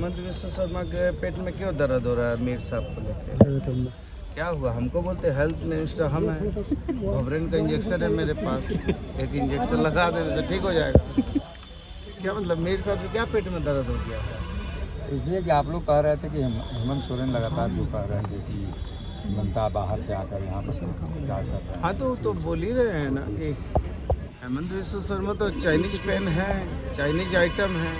हेमंत विश्व शर्मा के पेट में क्यों दर्द हो रहा है मीर साहब को लेकर? क्या हुआ? हमको बोलते हेल्थ मिनिस्टर हम हैं, घबरेन का इंजेक्शन है मेरे पास, एक इंजेक्शन लगा देने से ठीक हो जाएगा। क्या मतलब मीर साहब से क्या पेट में दर्द हो गया है? इसलिए कि आप लोग कह रहे थे कि हेमंत सोरेन लगातार जो कह रहे थे कि जनता बाहर से आकर यहाँ पर प्रचार कर रहे हैं। हाँ तो बोल ही रहे हैं ना कि हेमंत विश्व शर्मा तो चाइनीज पेन है, चाइनीज आइटम है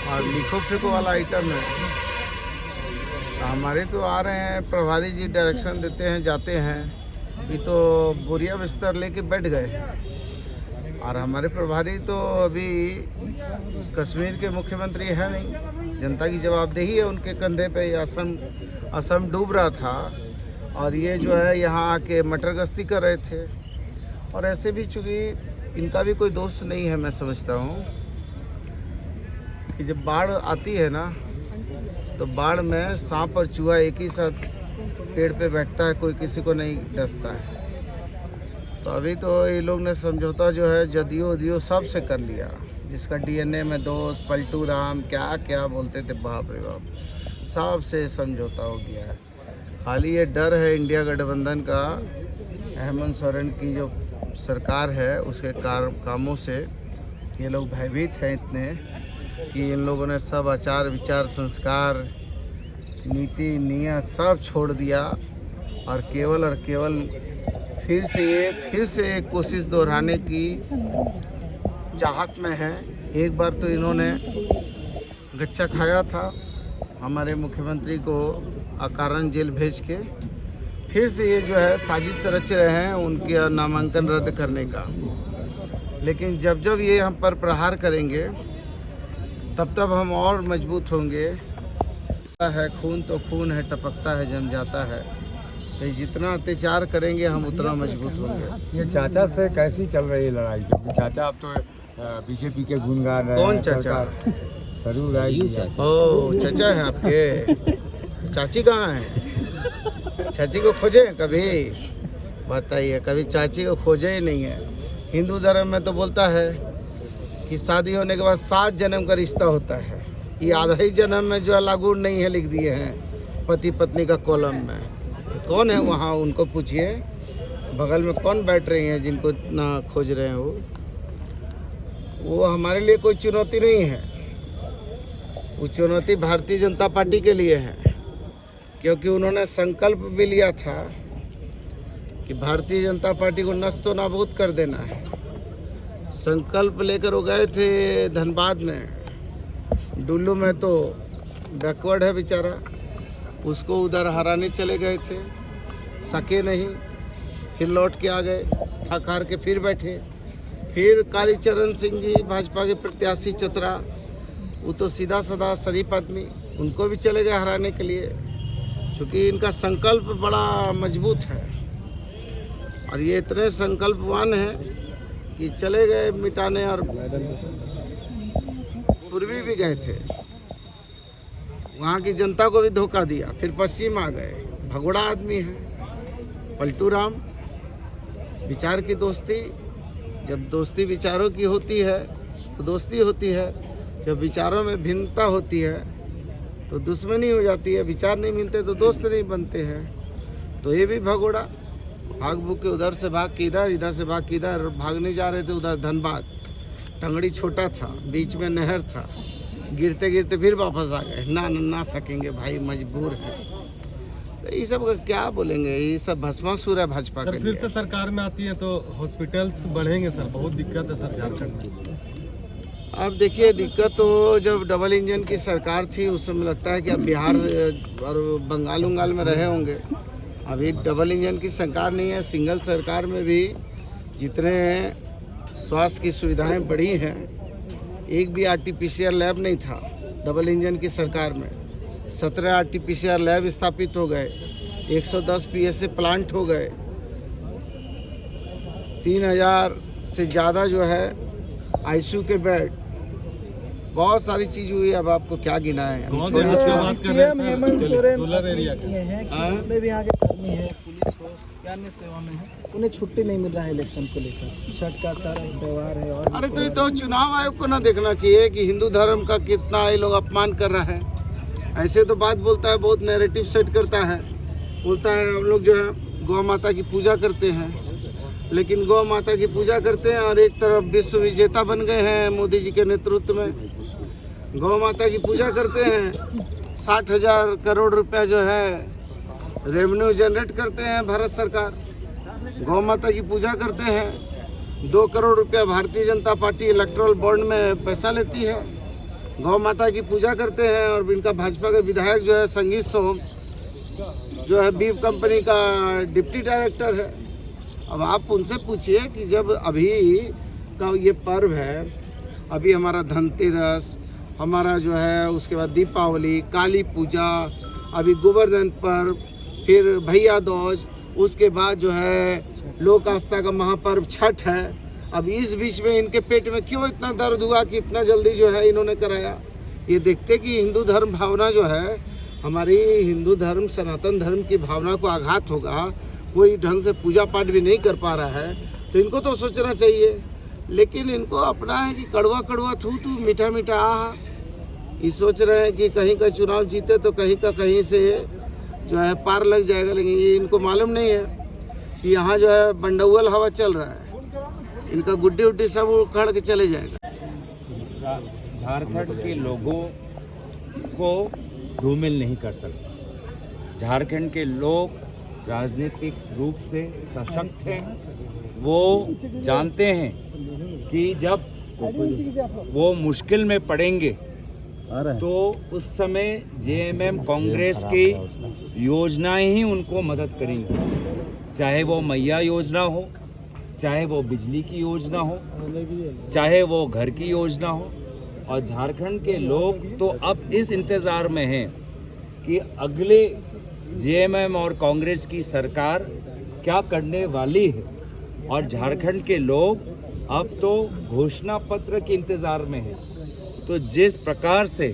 और लिखो फेंको वाला आइटम है। हमारे तो आ रहे हैं, प्रभारी जी डायरेक्शन देते हैं, जाते हैं। अभी तो बोरिया बिस्तर लेके बैठ गए हैं और हमारे प्रभारी तो अभी कश्मीर के मुख्यमंत्री है नहीं, जनता की जवाबदेही है उनके कंधे पे। असम डूब रहा था और ये जो है यहाँ आके मटर गश्ती कर रहे थे। और ऐसे भी चूँकि इनका भी कोई दोस्त नहीं है, मैं समझता हूँ कि जब बाढ़ आती है ना तो बाढ़ में सांप और चूहा एक ही साथ पेड़ पे बैठता है, कोई किसी को नहीं डसता है। तो अभी तो ये लोग ने समझौता जो है जदयू उदयू सब से कर लिया, जिसका डीएनए में दोस्त पलटू राम क्या क्या बोलते थे, बाप रे बाप, सब से समझौता हो गया है। खाली ये डर है इंडिया गठबंधन का, हेमंत सोरेन की जो सरकार है उसके कामों से ये लोग भयभीत हैं इतने कि इन लोगों ने सब आचार विचार संस्कार नीति नियम सब छोड़ दिया और केवल फिर से एक कोशिश दोहराने की चाहत में है। एक बार तो इन्होंने गच्चा खाया था हमारे मुख्यमंत्री को अकारण जेल भेज के, फिर से ये जो है साजिश रच रहे हैं उनके नामांकन रद्द करने का। लेकिन जब ये हम पर प्रहार करेंगे तब हम और मजबूत होंगे। है खून तो खून है, टपकता है जम जाता है, तो जितना अत्याचार करेंगे हम उतना मजबूत होंगे। ये चाचा से कैसी चल रही है लड़ाई? क्योंकि चाचा अब तो बीजेपी के गुण गा रहे हैं। कौन चाचा? सरू राय। ओ चाचा है आपके? चाची कहाँ है? चाची को खोजे कभी? बताइए, कभी चाची को खोजे ही नहीं है। हिंदू धर्म में तो बोलता है कि शादी होने के बाद 7 जन्म का रिश्ता होता है। ये आधा ही जन्म में जो है लागू नहीं है, लिख दिए हैं पति पत्नी का कॉलम में। तो कौन है वहाँ, उनको पूछिए बगल में कौन बैठ रही हैं जिनको इतना खोज रहे हैं। वो हमारे लिए कोई चुनौती नहीं है, वो चुनौती भारतीय जनता पार्टी के लिए है, क्योंकि उन्होंने संकल्प भी लिया था कि भारतीय जनता पार्टी को नष्ट नाबूद कर देना है। संकल्प लेकर वो गए थे धनबाद में, डुल्लू में तो बैकवर्ड है बेचारा, उसको उधर हराने चले गए थे, सके नहीं, फिर लौट के आ गए, थक हार के फिर बैठे। फिर कालीचरण सिंह जी भाजपा के प्रत्याशी चतरा, वो तो सीधा साधा शरीफ आदमी, उनको भी चले गए हराने के लिए, क्योंकि इनका संकल्प बड़ा मजबूत है। और ये इतने संकल्पवान हैं कि चले गए मिटाने। और पूर्वी भी गए थे, वहाँ की जनता को भी धोखा दिया, फिर पश्चिम आ गए। भगोड़ा आदमी है पलटू राम। विचार की दोस्ती, जब दोस्ती विचारों की होती है तो दोस्ती होती है, जब विचारों में भिन्नता होती है तो दुश्मनी हो जाती है। विचार नहीं मिलते तो दोस्त नहीं बनते हैं। तो ये भी भगोड़ा, भाग भूग के उधर से भाग के इधर, इधर से भाग के इधर, भागने जा रहे थे उधर धनबाद। टंगड़ी छोटा था, बीच में नहर था, गिरते गिरते फिर वापस आ गए। ना सकेंगे भाई, मजबूर है। तो ये सब का क्या बोलेंगे, ये सब भस्मासुर है भाजपा के लिए। फिर से सरकार में आती है तो हॉस्पिटल्स बढ़ेंगे सर, बहुत दिक्कत है सर झारखंड में। अब देखिए, दिक्कत तो जब डबल इंजन की सरकार थी उस समय लगता है कि अब बिहार और बंगाल उंगाल में रहे होंगे। अभी डबल इंजन की सरकार नहीं है, सिंगल सरकार में भी जितने स्वास्थ्य की सुविधाएं बढ़ी हैं, एक भी आरटीपीसीआर लैब नहीं था डबल इंजन की सरकार में। 17 आरटीपीसीआर लैब स्थापित हो गए, 110 पीएसए प्लांट हो गए, 3000 से ज़्यादा जो है आईसीयू के बेड, बहुत सारी चीज हुई। अब आपको क्या गिना है? हेमंत सोरेन हाँ? में भी आगे कर्मी है, पुलिस हो अन्य सेवा में है, उन्हें छुट्टी नहीं मिल रहा है इलेक्शन को लेकर। छठ का त्यौहार है और अरे तो ये तो चुनाव आयोग को ना देखना चाहिए कि हिंदू धर्म का कितना ये लोग अपमान कर रहा है। ऐसे तो बात बोलता है, बहुत नैरेटिव सेट करता है, बोलता है हम लोग जो है गौ माता की पूजा करते हैं, लेकिन गौ माता की पूजा करते हैं और एक तरफ विश्व विजेता बन गए हैं मोदी जी के नेतृत्व में। गौ माता की पूजा करते हैं, 60,000 करोड़ रुपया जो है रेवेन्यू जनरेट करते हैं भारत सरकार। गौ माता की पूजा करते हैं, 2 करोड़ रुपया Bharatiya Janata party erectile bond में पैसा लेती है। गौ माता की पूजा करते हैं और इनका भाजपा का विधायक जो है संगीत सोम जो है बीफ कंपनी का डिप्टी डायरेक्टर है। अब आप उनसे पूछिए कि जब अभी का ये पर्व है, अभी हमारा धनतेरस, हमारा जो है उसके बाद दीपावली, काली पूजा, अभी गोवर्धन पर्व, फिर भैया दूज, उसके बाद जो है लोक आस्था का महापर्व छठ है। अब इस बीच में इनके पेट में क्यों इतना दर्द हुआ कि इतना जल्दी जो है इन्होंने कराया? ये देखते कि हिंदू धर्म भावना जो है, हमारी हिंदू धर्म सनातन धर्म की भावना को आघात होगा, कोई ढंग से पूजा पाठ भी नहीं कर पा रहा है, तो इनको तो सोचना चाहिए। लेकिन इनको अपना है कि कड़वा कड़वा थू थू मीठा मीठा आहा। ये सोच रहे हैं कि कहीं का चुनाव जीते तो कहीं का कहीं से जो है पार लग जाएगा, लेकिन ये इनको मालूम नहीं है कि यहाँ जो है बंडौल हवा चल रहा है, इनका गुड्डी उड्डी सब उखड़ के चले जाएगा। झारखंड के लोगों को धूमिल नहीं कर सकते। झारखंड के लोग राजनीतिक रूप से सशक्त हैं। वो जानते हैं कि जब वो मुश्किल में पड़ेंगे तो उस समय जेएमएम कांग्रेस की योजनाएं ही उनको मदद करेंगी। चाहे वो मैया योजना हो, चाहे वो बिजली की योजना हो, चाहे वो घर की योजना हो। और झारखंड के लोग तो अब इस इंतज़ार में हैं कि अगले जेएमएम और कांग्रेस की सरकार क्या करने वाली है। और झारखंड के लोग अब तो घोषणा पत्र के इंतज़ार में हैं। तो जिस प्रकार से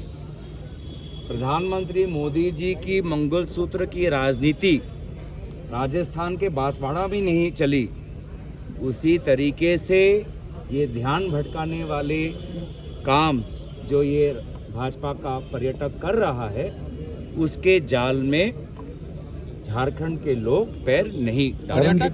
प्रधानमंत्री मोदी जी की मंगलसूत्र की राजनीति राजस्थान के बांसवाड़ा में नहीं चली, उसी तरीके से ये ध्यान भटकाने वाले काम जो ये भाजपा का पर्यटक कर रहा है, उसके जाल में झारखंड के लोग पैर नहीं डालेंगे।